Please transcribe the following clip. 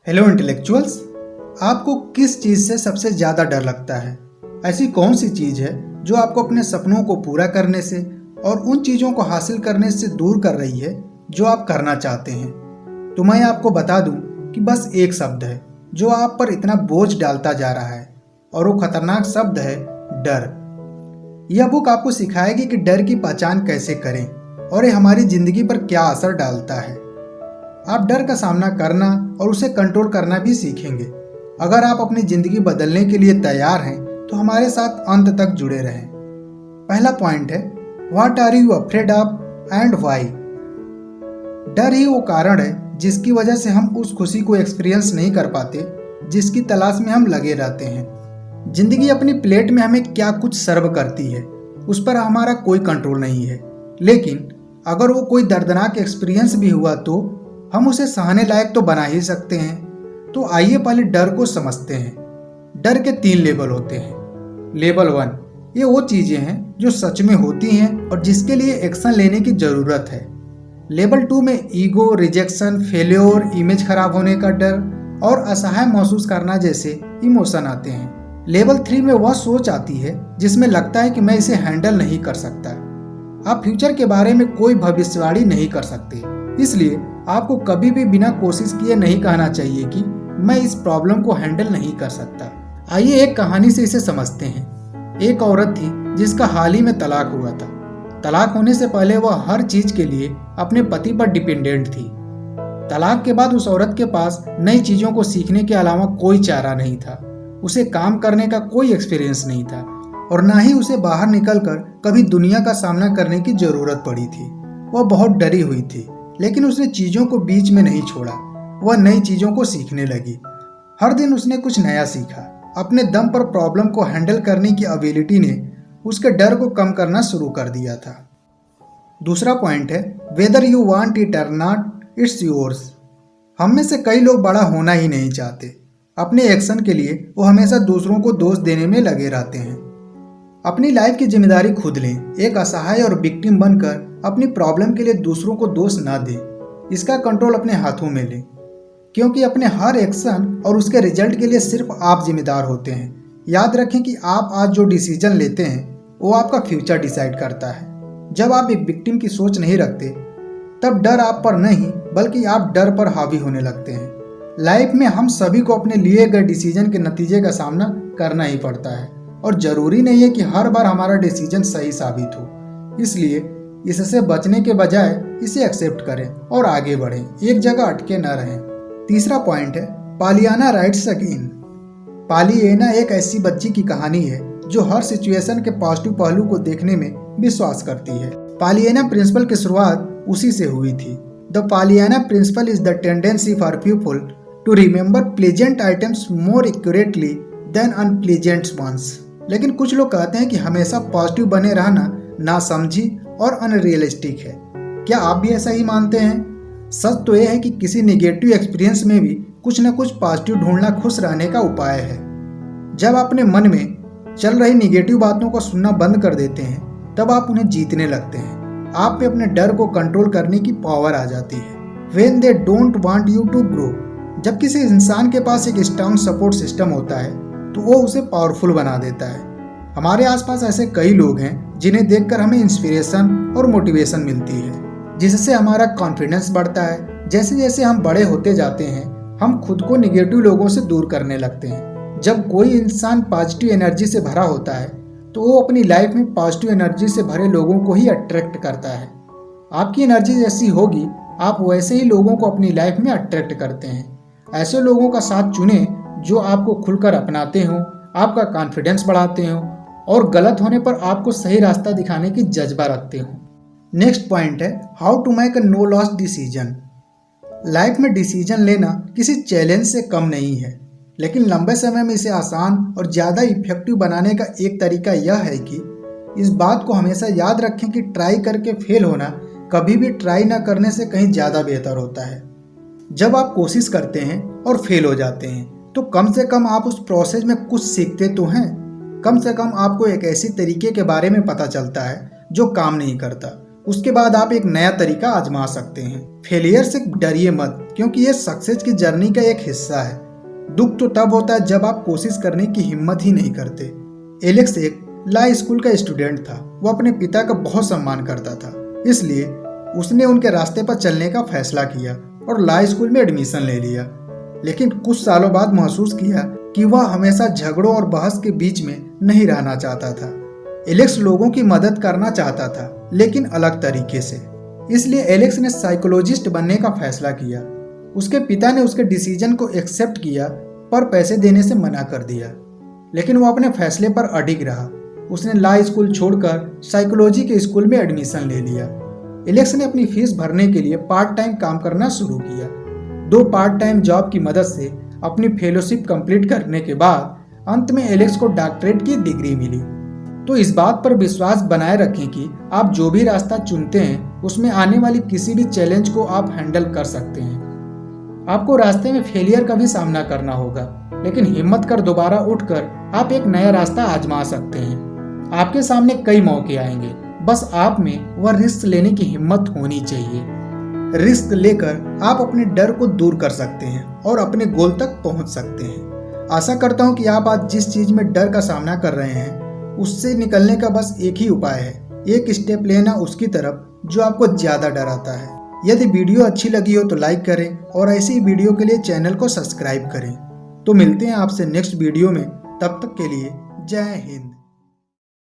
Hello intellectuals, आपको किस चीज़ से सबसे ज़्यादा डर लगता है? ऐसी कौन सी चीज़ है जो आपको अपने सपनों को पूरा करने से और उन चीज़ों को हासिल करने से दूर कर रही है जो आप करना चाहते हैं? तो मैं आपको बता दूं कि बस एक शब्द है जो आप पर इतना बोझ डालता जा रहा है, और वो खतरनाक शब्द है डर। यह बुक आपको सिखाएगी कि डर की पहचान कैसे करें और ये हमारी ज़िंदगी पर क्या असर डालता है। आप डर का सामना करना और उसे कंट्रोल करना भी सीखेंगे। अगर आप अपनी ज़िंदगी बदलने के लिए तैयार हैं तो हमारे साथ अंत तक जुड़े रहें। पहला पॉइंट है, what are you afraid of and why? डर ही वो कारण है जिसकी वजह से हम उस खुशी को एक्सपीरियंस नहीं कर पाते जिसकी तलाश में हम लगे रहते हैं। जिंदगी अपनी प्लेट में हमें क्या कुछ सर्व करती है उस पर हमारा कोई कंट्रोल नहीं है, लेकिन अगर वो कोई दर्दनाक एक्सपीरियंस भी हुआ तो हम उसे सहने लायक तो बना ही सकते हैं। तो आइए पहले डर को समझते हैं। डर के 3 लेवल होते हैं। लेवल 1, ये वो चीज़ें हैं जो सच में होती हैं और जिसके लिए एक्शन लेने की ज़रूरत है। लेवल 2 में ईगो, रिजेक्शन, फेल्योर, इमेज खराब होने का डर और असहाय महसूस करना जैसे इमोशन आते हैं। लेवल 3 में वह सोच आती है जिसमें लगता है कि मैं इसे हैंडल नहीं कर सकता। आप फ्यूचर के बारे में कोई भविष्यवाणी नहीं कर सकते, इसलिए आपको कभी भी बिना कोशिश किए नहीं कहना चाहिए कि मैं इस प्रॉब्लम को हैंडल नहीं कर सकता। आइए एक कहानी से इसे समझते हैं। एक औरत थी जिसका हाल ही में तलाक हुआ था। तलाक होने से पहले वह हर चीज के लिए अपने पति पर डिपेंडेंट थी। तलाक के बाद उस औरत के पास नई चीजों को सीखने के अलावा कोई चारा नहीं था। उसे काम करने का कोई एक्सपीरियंस नहीं था और ना ही उसे बाहर निकलकर कभी दुनिया का सामना करने की जरूरत पड़ी थी। वह बहुत डरी हुई थी, लेकिन उसने चीज़ों को बीच में नहीं छोड़ा। वह नई चीज़ों को सीखने लगी। हर दिन उसने कुछ नया सीखा। अपने दम पर प्रॉब्लम को हैंडल करने की एबिलिटी ने उसके डर को कम करना शुरू कर दिया था। दूसरा पॉइंट है, वेदर यू वांट इट और नॉट, इट्स योर्स। हम में से कई लोग बड़ा होना ही नहीं चाहते। अपने एक्शन के लिए वो हमेशा दूसरों को दोष देने में लगे रहते हैं। अपनी लाइफ की जिम्मेदारी खुद लें। एक असहाय और विक्टिम बनकर अपनी प्रॉब्लम के लिए दूसरों को दोष ना दें। इसका कंट्रोल अपने हाथों में लें, क्योंकि अपने हर एक्शन और उसके रिजल्ट के लिए सिर्फ आप जिम्मेदार होते हैं। याद रखें कि आप आज जो डिसीजन लेते हैं वो आपका फ्यूचर डिसाइड करता है। जब आप एक विक्टिम की सोच नहीं रखते तब डर आप पर नहीं बल्कि आप डर पर हावी होने लगते हैं। लाइफ में हम सभी को अपने लिए गए डिसीजन के नतीजे का सामना करना ही पड़ता है और जरूरी नहीं है कि हर बार हमारा डिसीजन सही साबित हो। इसलिए इससे बचने के बजाय इसे एक्सेप्ट करें और आगे बढ़ें, एक जगह अटके न रहें। तीसरा पॉइंट है, पालियाना राइट्स अगेन। पालियाना एक ऐसी बच्ची की कहानी है जो हर सिचुएशन के पॉजिटिव पहलू को देखने में विश्वास करती है। पालियाना प्रिंसिपल की शुरुआत उसी से हुई थी। The Pollyanna principle is the tendency for people to remember pleasant items more accurately than unpleasant ones. लेकिन कुछ लोग कहते हैं कि हमेशा पॉजिटिव बने रहना नासमझी और अनरियलिस्टिक है। क्या आप भी ऐसा ही मानते हैं? सच तो यह है कि किसी नेगेटिव एक्सपीरियंस में भी कुछ न कुछ पॉजिटिव ढूंढना खुश रहने का उपाय है। जब आप अपने मन में चल रही नेगेटिव बातों को सुनना बंद कर देते हैं तब आप उन्हें जीतने लगते हैं। आप पे अपने डर को कंट्रोल करने की पावर आ जाती है। When they don't want you to grow। जब किसी इंसान के पास एक स्ट्रॉन्ग सपोर्ट सिस्टम होता है तो वो उसे पावरफुल बना देता है। हमारे आसपास ऐसे कई लोग हैं जिन्हें देखकर हमें इंस्पिरेशन और मोटिवेशन मिलती है, जिससे हमारा कॉन्फिडेंस बढ़ता है। जैसे जैसे हम बड़े होते जाते हैं हम खुद को निगेटिव लोगों से दूर करने लगते हैं। जब कोई इंसान पॉजिटिव एनर्जी से भरा होता है तो वो अपनी लाइफ में पॉजिटिव एनर्जी से भरे लोगों को ही अट्रैक्ट करता है। आपकी एनर्जी जैसी होगी आप वैसे ही लोगों को अपनी लाइफ में अट्रैक्ट करते हैं। ऐसे लोगों का साथ चुनें जो आपको खुलकर अपनाते हों, आपका कॉन्फिडेंस बढ़ाते हों और गलत होने पर आपको सही रास्ता दिखाने की जज्बा रखते हो। नेक्स्ट पॉइंट है, how to make a no loss decision. Life में डिसीजन लेना किसी चैलेंज से कम नहीं है, लेकिन लंबे समय में इसे आसान और ज़्यादा इफेक्टिव बनाने का एक तरीका यह है कि इस बात को हमेशा याद रखें कि ट्राई करके फेल होना कभी भी ट्राई ना करने से कहीं ज़्यादा बेहतर होता है। जब आप कोशिश करते हैं और फेल हो जाते हैं तो कम से कम आप उस प्रोसेस में कुछ सीखते तो हैं। कम से कम आपको एक ऐसी तरीके के बारे में पता चलता है जो काम नहीं करता। उसके बाद आप एक नया तरीका आजमा सकते हैं। फेलियर से डरिए मत, क्योंकि ये सक्सेस की जर्नी का एक हिस्सा है। दुख तो तब होता है जब आप कोशिश करने की हिम्मत ही नहीं करते। एलेक्स एक लॉ स्कूल का स्टूडेंट था। वो अपने पिता का बहुत सम्मान करता था, इसलिए उसने उनके रास्ते पर चलने का फैसला किया और लॉ स्कूल में एडमिशन ले लिया। लेकिन कुछ सालों बाद महसूस किया कि वह हमेशा झगड़ों और बहस के बीच में नहीं रहना चाहता था। एलेक्स लोगों की मदद करना चाहता था, लेकिन अलग तरीके से। इसलिए एलेक्स ने साइकोलॉजिस्ट बनने का फैसला किया। उसके पिता ने उसके डिसीजन को एक्सेप्ट किया, पर पैसे देने से मना कर दिया। लेकिन वो अपने फैसले पर अडिग रहा। उसने लॉ स्कूल छोड़कर साइकोलॉजी के स्कूल में एडमिशन ले लिया। एलेक्स ने अपनी फीस भरने के लिए पार्ट टाइम काम करना शुरू किया। 2 पार्ट टाइम जॉब की मदद से अपनी फेलोशिप कंप्लीट करने के बाद अंत में एलेक्स को डॉक्टरेट की डिग्री मिली। तो इस बात पर विश्वास बनाए रखें कि आप जो भी रास्ता चुनते हैं उसमें आने वाली किसी भी चैलेंज को आप हैंडल कर सकते हैं। आपको रास्ते में फेलियर का भी सामना करना होगा, लेकिन हिम्मत कर दोबारा उठकर आप एक नया रास्ता आजमा सकते हैं। आपके सामने कई मौके आएंगे, बस आप में वह रिस्क लेने की हिम्मत होनी चाहिए। रिस्क लेकर आप अपने डर को दूर कर सकते हैं और अपने गोल तक पहुंच सकते हैं। आशा करता हूं कि आप आज जिस चीज में डर का सामना कर रहे हैं उससे निकलने का बस एक ही उपाय है, एक स्टेप लेना उसकी तरफ जो आपको ज्यादा डराता है। यदि वीडियो अच्छी लगी हो तो लाइक करें और ऐसी ही वीडियो के लिए चैनल को सब्सक्राइब करें। तो मिलते हैं आपसे नेक्स्ट वीडियो में, तब तक के लिए जय हिंद।